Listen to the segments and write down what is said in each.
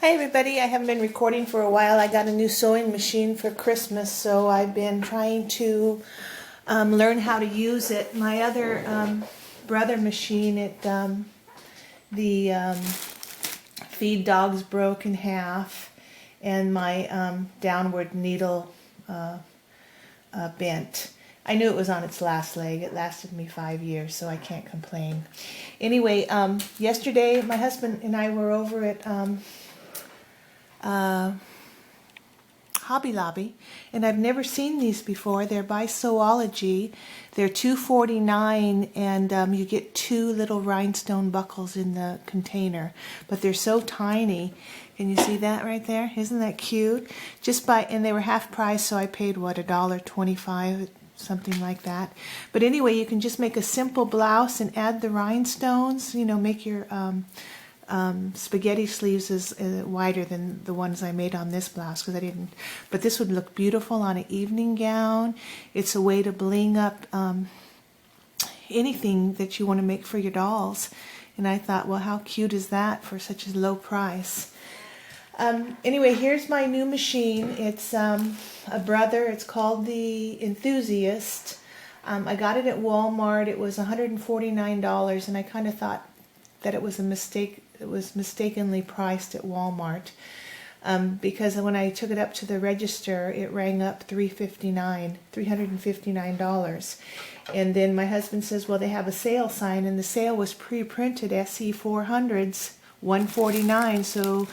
Hi everybody, I haven't been recording for a while. I got a new sewing machine for Christmas, so I've been trying to learn how to use it. My other brother machine, the feed dogs broke in half, and my downward needle bent. I knew it was on its last leg. It lasted me 5 years, so I can't complain. Anyway, yesterday my husband and I were over at Hobby Lobby, and I've never seen these before. They're by Sewology. They're $2.49, and you get 2 little rhinestone buckles in the container, but they're so tiny. Can you see that right there? Isn't that cute? And they were half price, so I paid what, $1.25, something like that. But anyway, you can just make a simple blouse and add the rhinestones. You know, make your spaghetti sleeves is wider than the ones I made on this blouse because I didn't, but this would look beautiful on an evening gown. It's a way to bling up anything that you want to make for your dolls, and I thought, well, how cute is that for such a low price? Anyway, here's my new machine. It's a brother. It's called the Enthusiast. I got it at Walmart. It was $149, and I kind of thought that it was a mistake. It was mistakenly priced at Walmart because when I took it up to the register, it rang up $359. And then my husband says, well, they have a sale sign, and the sale was pre-printed SE 400s, $149. So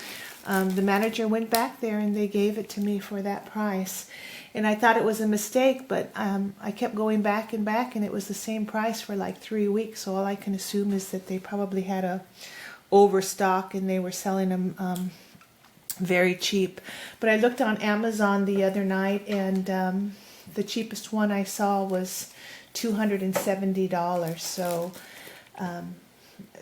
the manager went back there and they gave it to me for that price. And I thought it was a mistake, but I kept going back and back, and it was the same price for like 3 weeks. So all I can assume is that they probably had a overstock and they were selling them very cheap. But I looked on Amazon the other night, and the cheapest one I saw was $270. So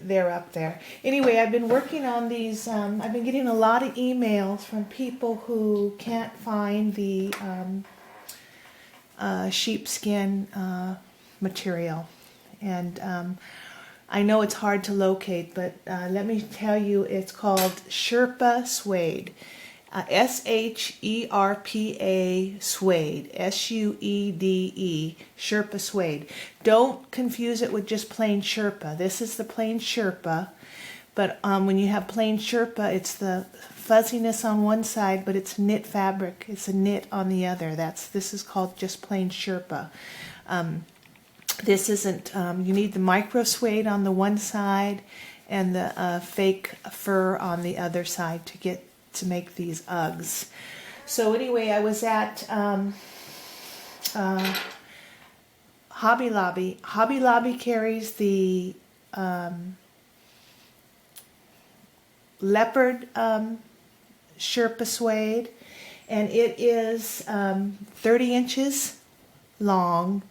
they're up there. Anyway, I've been working on these. I've been getting a lot of emails from people who can't find the sheepskin material, and I know it's hard to locate, but let me tell you, it's called Sherpa Suede. Sherpa Suede, Suede, Sherpa Suede. Don't confuse it with just plain Sherpa. This is the plain Sherpa, but when you have plain Sherpa, it's the fuzziness on one side, but it's knit fabric. It's a knit on the other. This is called just plain Sherpa. This isn't. You need the micro suede on the one side and the fake fur on the other side to make these Uggs. So anyway, I was at Hobby Lobby. Hobby Lobby carries the leopard Sherpa Suede, and it is 30 inches long,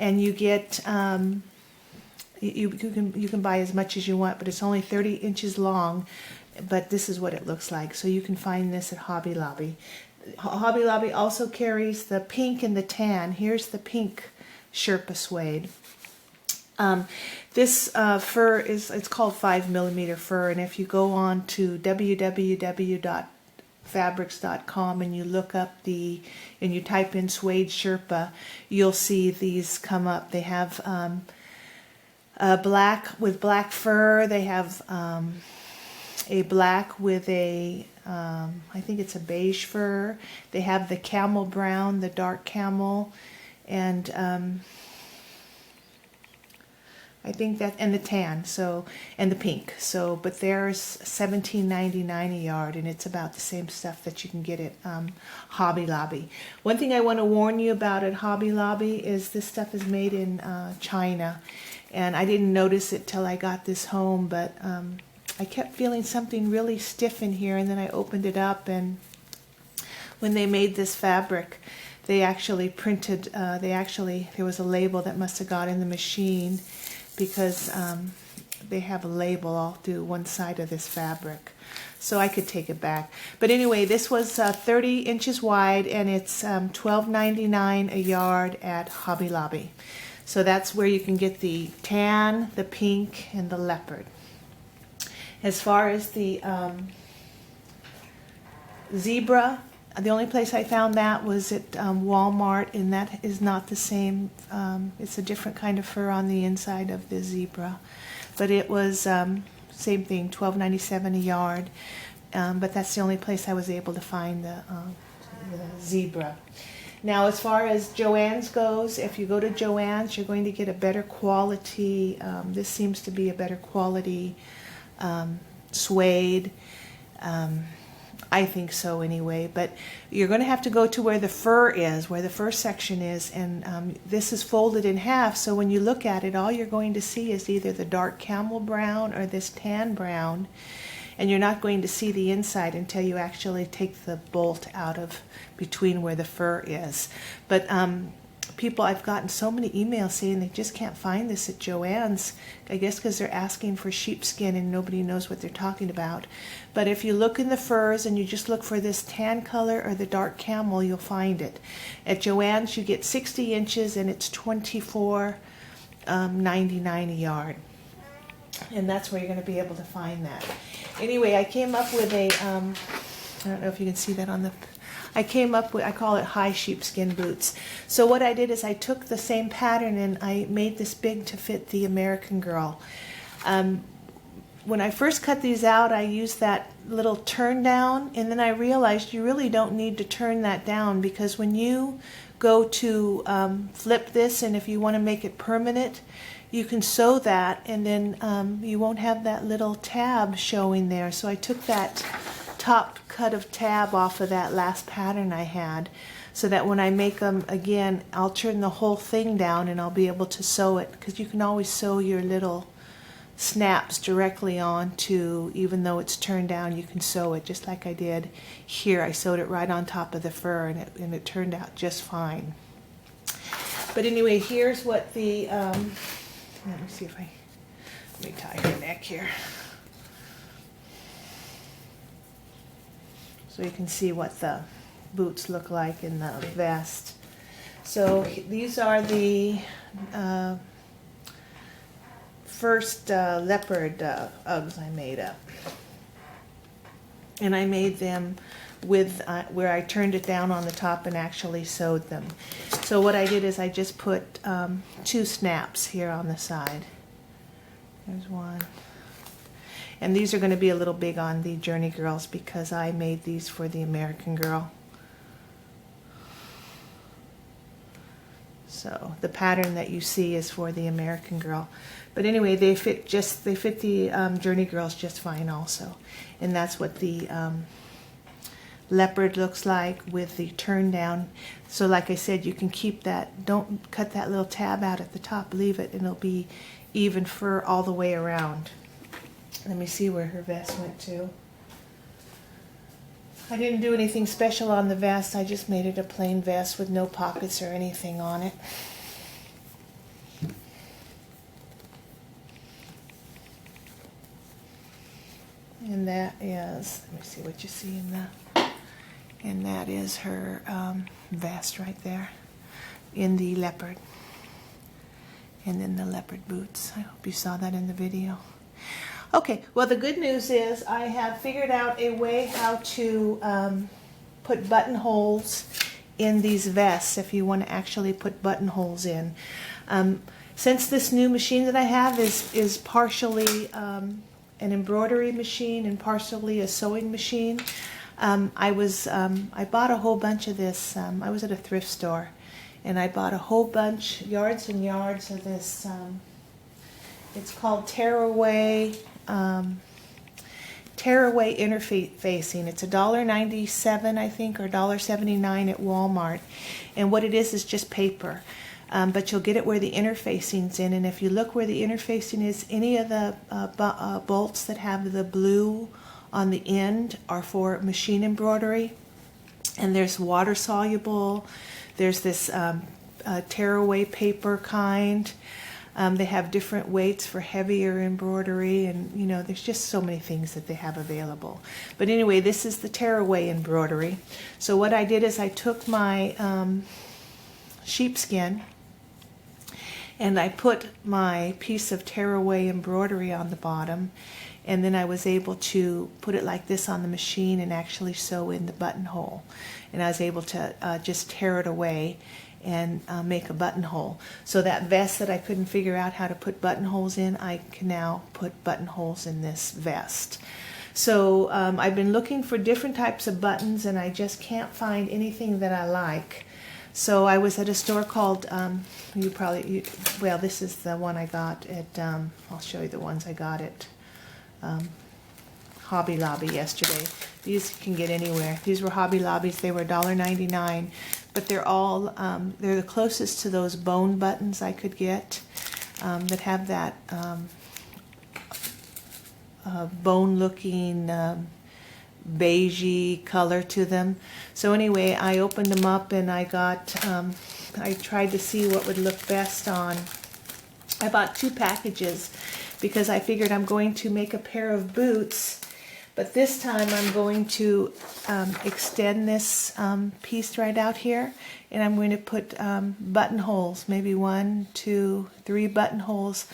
and you get you can buy as much as you want, but it's only 30 inches long. But this is what it looks like. So you can find this at Hobby Lobby. Hobby Lobby also carries the pink and the tan. Here's the pink Sherpa Suede. This fur it's called 5mm fur, and if you go on to www.fabrics.com and you look up and you type in Suede Sherpa, you'll see these come up. They have black with black fur. They have a black with a, I think it's a beige fur. They have the camel brown, the dark camel, and I think that, and the tan, and the pink. So, but there's $17.99 a yard, and it's about the same stuff that you can get at Hobby Lobby. One thing I want to warn you about at Hobby Lobby is this stuff is made in China, and I didn't notice it till I got this home, but I kept feeling something really stiff in here, and then I opened it up, and when they made this fabric, they actually printed, there was a label that must have got in the machine, because they have a label all through one side of this fabric. So I could take it back. But anyway, this was 30 inches wide, and it's $12.99 a yard at Hobby Lobby. So that's where you can get the tan, the pink, and the leopard. As far as the Zebra. The only place I found that was at Walmart, and that is not the same. It's a different kind of fur on the inside of the zebra, but it was same thing, $12.97 a yard. But that's the only place I was able to find the zebra. Now, as far as Joann's goes, if you go to Joann's, you're going to get a better quality. This seems to be a better quality suede. I think so anyway, but you're going to have to go to where the fur is, where the fur section is, and this is folded in half, so when you look at it, all you're going to see is either the dark camel brown or this tan brown, and you're not going to see the inside until you actually take the bolt out of between where the fur is. But people, I've gotten so many emails saying they just can't find this at Joann's, I guess because they're asking for sheepskin and nobody knows what they're talking about. But if you look in the furs and you just look for this tan color or the dark camel, you'll find it. At Joann's you get 60 inches and it's $24.99 a yard. And that's where you're going to be able to find that. Anyway, I came up with a, I don't know if you can see that on the, I came up with, I call it high sheepskin boots. So what I did is I took the same pattern and I made this big to fit the American Girl. When I first cut these out, I used that little turn down, and then I realized you really don't need to turn that down, because when you go to flip this, and if you want to make it permanent, you can sew that, and then you won't have that little tab showing there. So I took that top cut of tab off of that last pattern I had, so that when I make them again, I'll turn the whole thing down and I'll be able to sew it, because you can always sew your little snaps directly onto, even though it's turned down, you can sew it just like I did here. I sewed it right on top of the fur, and it turned out just fine. But anyway, here's what the let me see if let me tie her neck here so you can see what the boots look like in the vest. So these are the first leopard Uggs I made up, and I made them with where I turned it down on the top and actually sewed them. So what I did is I just put 2 snaps here on the side. There's one, and these are going to be a little big on the Journey Girls because I made these for the American Girl. So the pattern that you see is for the American Girl. But anyway, they fit the Journey Girls just fine also. And that's what the leopard looks like with the turn down. So like I said, you can keep that, don't cut that little tab out at the top, leave it, and it'll be even fur all the way around. Let me see where her vest went to. I didn't do anything special on the vest, I just made it a plain vest with no pockets or anything on it. And that is, let me see what you see in the, and that is her vest right there in the leopard. And then the leopard boots. I hope you saw that in the video. Okay, well the good news is I have figured out a way how to put buttonholes in these vests if you want to actually put buttonholes in. Since this new machine that I have is partially an embroidery machine and partially a sewing machine, I bought a whole bunch of this. I was at a thrift store and I bought a whole bunch, yards and yards of this. It's called tearaway interfacing. It's $1.97 I think, or $1.79 at Walmart, and what it is just paper, but you'll get it where the interfacing's in, and if you look where the interfacing is, any of the bolts that have the blue on the end are for machine embroidery, and there's water soluble, there's this tearaway paper kind. They have different weights for heavier embroidery, and you know, there's just so many things that they have available. But anyway, this is the tearaway embroidery. So what I did is I took my sheepskin and I put my piece of tearaway embroidery on the bottom, and then I was able to put it like this on the machine and actually sew in the buttonhole. And I was able to just tear it away and make a buttonhole. So that vest that I couldn't figure out how to put buttonholes in, I can now put buttonholes in this vest. So I've been looking for different types of buttons, and I just can't find anything that I like. So I was at a store called, well, this is the one I got at, I'll show you the ones I got at Hobby Lobby yesterday. These you can get anywhere. These were Hobby Lobbies. They were $1.99, but they're all, they're the closest to those bone buttons I could get that have that bone-looking beigey color to them. So anyway, I opened them up and I got, I tried to see what would look best on. I bought 2 packages because I figured I'm going to make a pair of boots, but this time I'm going to extend this piece right out here, and I'm going to put buttonholes, maybe 1, 2, 3 buttonholes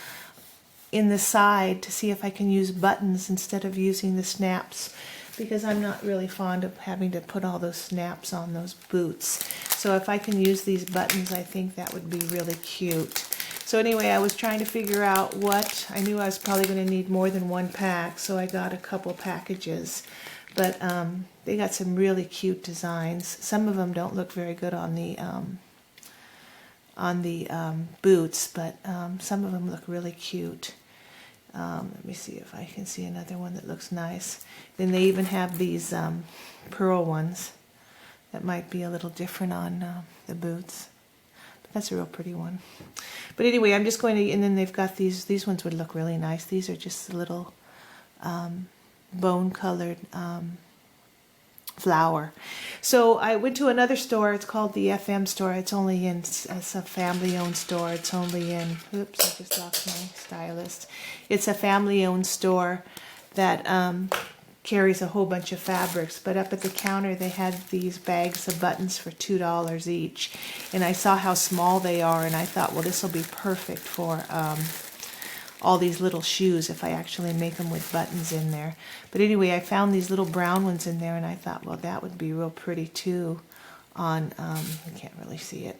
in the side to see if I can use buttons instead of using the snaps, because I'm not really fond of having to put all those snaps on those boots. So if I can use these buttons, I think that would be really cute. So anyway, I was trying to figure out what, I knew I was probably going to need more than 1 pack, so I got a couple packages. But they got some really cute designs. Some of them don't look very good on the boots, but some of them look really cute. Let me see if I can see another one that looks nice. Then they even have these pearl ones that might be a little different on the boots. But that's a real pretty one. But anyway, I'm just going to, and then they've got these ones would look really nice. These are just a little bone-colored flower. So I went to another store. It's called the FM store. It's only in, it's a family-owned store. It's only in, oops, I just lost my stylist. It's a family-owned store that carries a whole bunch of fabrics, but up at the counter they had these bags of buttons for $2 each, and I saw how small they are, and I thought, well, this will be perfect for all these little shoes if I actually make them with buttons in there. But anyway, I found these little brown ones in there, and I thought, well, that would be real pretty too on, you can't really see it.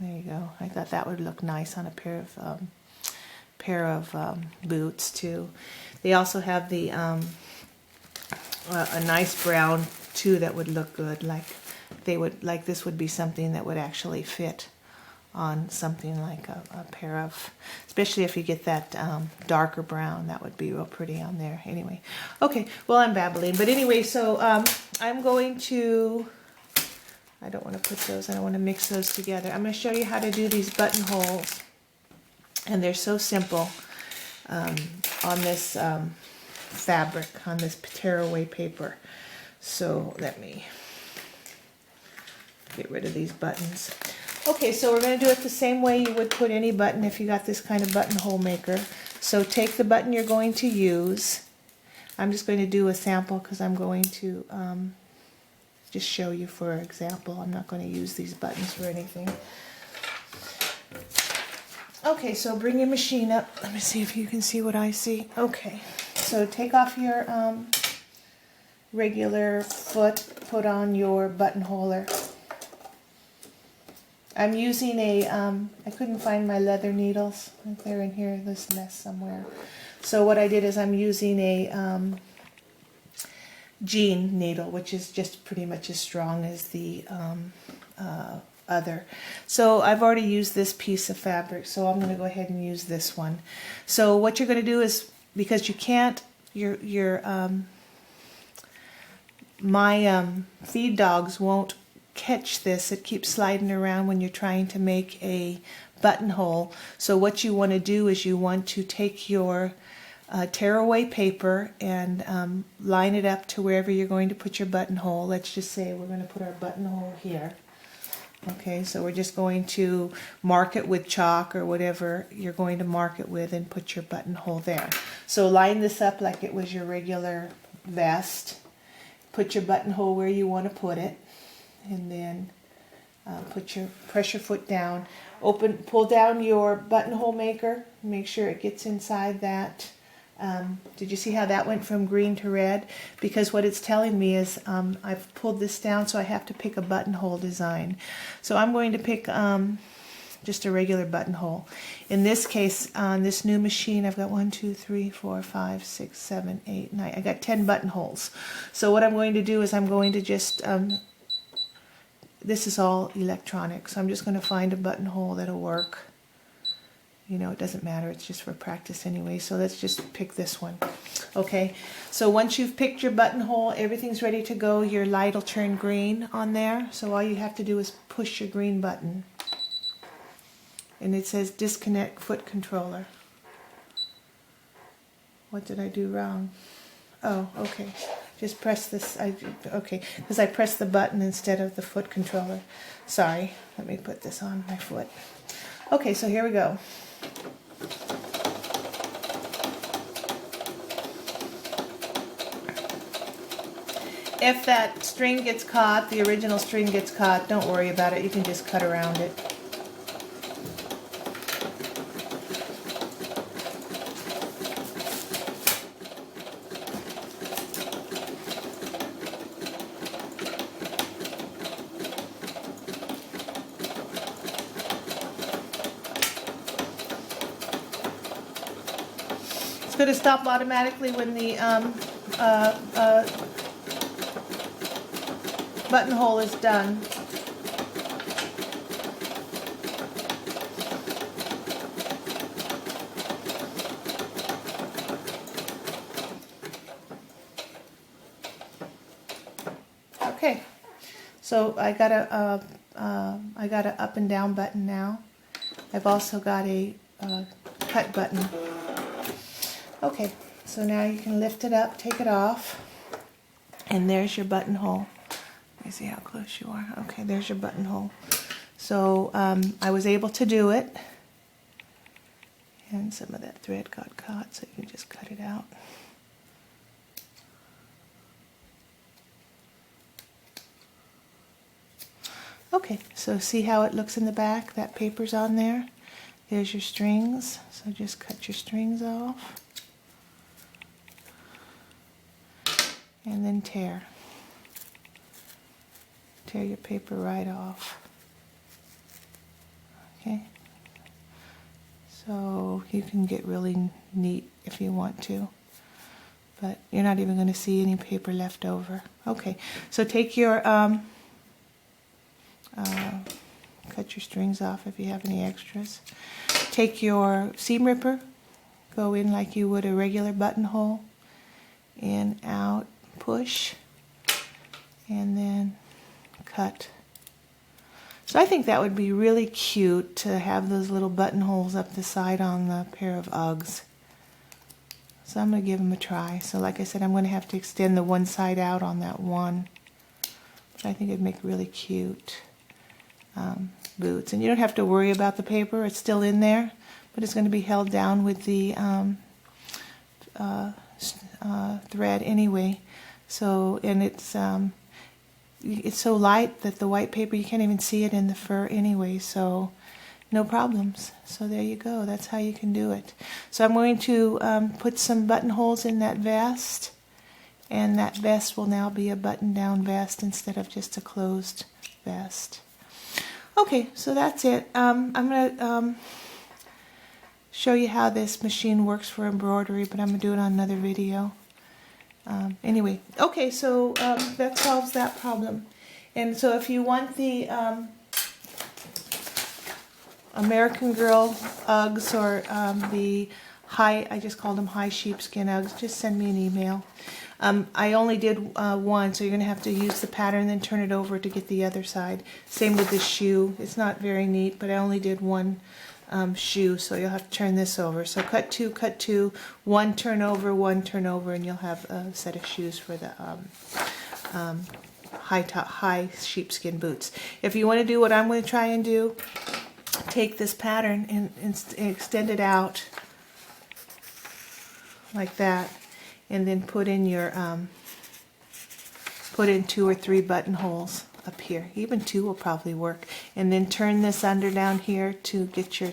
There you go. I thought that would look nice on a pair of boots too. They also have the a nice brown too that would look good. Like this would be something that would actually fit on something like a pair of, especially if you get that darker brown, that would be real pretty on there. Anyway, okay, well, I'm babbling, but anyway, so I'm going to, I don't want to put those, I don't want to mix those together. I'm going to show you how to do these buttonholes, and they're so simple on this fabric, on this tearaway paper. So let me get rid of these buttons. Okay, so we're going to do it the same way you would put any button if you got this kind of buttonhole maker. So take the button you're going to use. I'm just going to do a sample because I'm going to just show you for example. I'm not going to use these buttons for anything. Okay, so bring your machine up. Let me see if you can see what I see. Okay, so take off your regular foot, put on your buttonholer. I'm using a, I couldn't find my leather needles. They're in here, this mess somewhere. So what I did is I'm using a jean needle, which is just pretty much as strong as the other. So I've already used this piece of fabric, so I'm going to go ahead and use this one. So what you're going to do is, because you can't, my feed dogs won't catch this. It keeps sliding around when you're trying to make a buttonhole. So what you want to do is you want to take your tearaway paper and line it up to wherever you're going to put your buttonhole. Let's just say we're going to put our buttonhole here. Okay, so we're just going to mark it with chalk or whatever you're going to mark it with and put your buttonhole there. So line this up like it was your regular vest. Put your buttonhole where you want to put it, and then Press your foot down. Pull down your buttonhole maker. Make sure it gets inside that. Did you see how that went from green to red? Because what it's telling me is I've pulled this down, so I have to pick a buttonhole design. So I'm going to pick just a regular buttonhole. In this case, on this new machine, I've got 1, 2, 3, 4, 5, 6, 7, 8, 9. I got 10 buttonholes. So what I'm going to do is I'm going to just this is all electronic, so I'm just going to find a buttonhole that'll work. You know, it doesn't matter, it's just for practice anyway, so let's just pick this one. Okay, so once you've picked your buttonhole, everything's ready to go, your light will turn green on there, so all you have to do is push your green button. And it says disconnect foot controller. What did I do wrong? Oh, okay. Just press this, okay, because I pressed the button instead of the foot controller. Sorry, let me put this on my foot. Okay, so here we go. If that string gets caught, the original string gets caught, don't worry about it, you can just cut around it. It's going to stop automatically when the buttonhole is done. Okay, so I got a up and down button now. I've also got a cut button. Okay, so now you can lift it up, take it off, and there's your buttonhole. Let me see how close you are. Okay, there's your buttonhole. So I was able to do it, and some of that thread got caught, so you can just cut it out. Okay, so see how it looks in the back? That paper's on there. There's your strings, so just cut your strings off. And then tear your paper right off. Okay, so you can get really neat if you want to, but you're not even going to see any paper left over. Okay, so take your cut your strings off if you have any extras. Take your seam ripper, go in like you would a regular buttonhole, in, out, push, and then cut. So I think that would be really cute to have those little buttonholes up the side on the pair of Uggs. So I'm going to give them a try. So like I said, I'm going to have to extend the one side out on that one. But I think it'd make really cute boots. And you don't have to worry about the paper. It's still in there, but it's going to be held down with the thread anyway. So, and it's so light that the white paper, you can't even see it in the fur anyway, so no problems. So there you go, that's how you can do it. So I'm going to put some buttonholes in that vest, and that vest will now be a button-down vest instead of just a closed vest. Okay, so that's it. I'm going to show you how this machine works for embroidery, but I'm going to do it on another video. Anyway, okay, so that solves that problem. And so if you want the American Girl Uggs or the high, I just called them high sheepskin Uggs, just send me an email. I only did one, so you're going to have to use the pattern and then turn it over to get the other side. Same with this shoe. It's not very neat, but I only did one shoe, so you'll have to turn this over. So cut two, one turn over, and you'll have a set of shoes for the high sheepskin boots. If you want to do what I'm going to try and do, take this pattern and extend it out like that, and then put in your put in 2 or 3 buttonholes up here. Even 2 will probably work. And then turn this under down here to get your,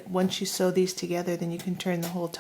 once you sew these together, then you can turn the whole top